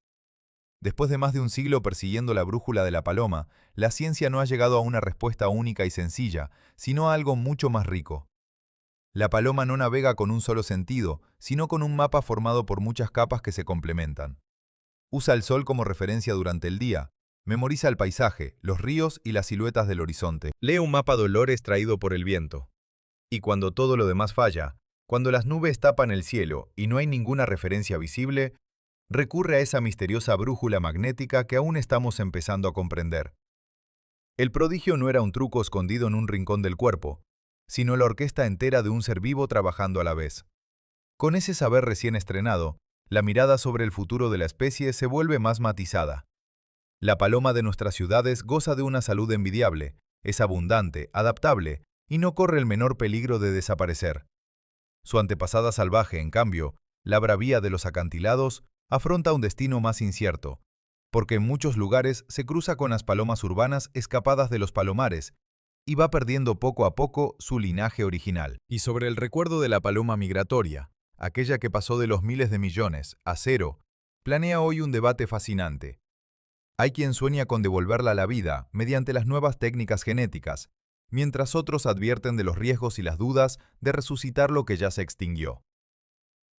Después de más de un siglo persiguiendo la brújula de la paloma, la ciencia no ha llegado a una respuesta única y sencilla, sino a algo mucho más rico. La paloma no navega con un solo sentido, sino con un mapa formado por muchas capas que se complementan. Usa el sol como referencia durante el día, memoriza el paisaje, los ríos y las siluetas del horizonte. Lee un mapa dolores traído por el viento. Y cuando todo lo demás falla, cuando las nubes tapan el cielo y no hay ninguna referencia visible, recurre a esa misteriosa brújula magnética que aún estamos empezando a comprender. El prodigio no era un truco escondido en un rincón del cuerpo, sino la orquesta entera de un ser vivo trabajando a la vez. Con ese saber recién estrenado, la mirada sobre el futuro de la especie se vuelve más matizada. La paloma de nuestras ciudades goza de una salud envidiable, es abundante, adaptable y no corre el menor peligro de desaparecer. Su antepasada salvaje, en cambio, la bravía de los acantilados, afronta un destino más incierto, porque en muchos lugares se cruza con las palomas urbanas escapadas de los palomares y va perdiendo poco a poco su linaje original. Y sobre el recuerdo de la paloma migratoria, aquella que pasó de los miles de millones a cero, planea hoy un debate fascinante. Hay quien sueña con devolverla a la vida mediante las nuevas técnicas genéticas, mientras otros advierten de los riesgos y las dudas de resucitar lo que ya se extinguió.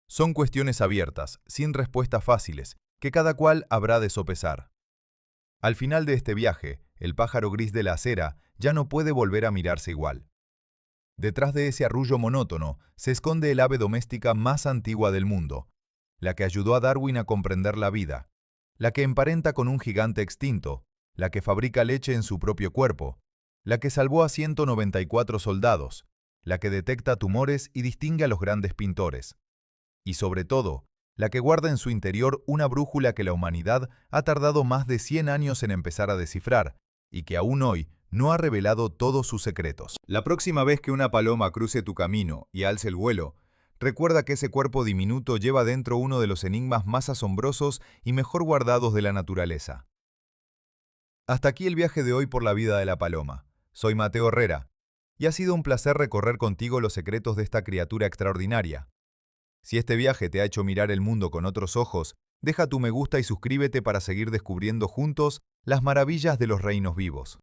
Son cuestiones abiertas, sin respuestas fáciles, que cada cual habrá de sopesar. Al final de este viaje, el pájaro gris de la acera ya no puede volver a mirarse igual. Detrás de ese arrullo monótono se esconde el ave doméstica más antigua del mundo, la que ayudó a Darwin a comprender la vida, la que emparenta con un gigante extinto, la que fabrica leche en su propio cuerpo, la que salvó a 194 soldados, la que detecta tumores y distingue a los grandes pintores. Y sobre todo, la que guarda en su interior una brújula que la humanidad ha tardado más de 100 años en empezar a descifrar, y que aún hoy no ha revelado todos sus secretos. La próxima vez que una paloma cruce tu camino y alce el vuelo, recuerda que ese cuerpo diminuto lleva dentro uno de los enigmas más asombrosos y mejor guardados de la naturaleza. Hasta aquí el viaje de hoy por la vida de la paloma. Soy Mateo Herrera, y ha sido un placer recorrer contigo los secretos de esta criatura extraordinaria. Si este viaje te ha hecho mirar el mundo con otros ojos, deja tu me gusta y suscríbete para seguir descubriendo juntos las maravillas de los reinos vivos.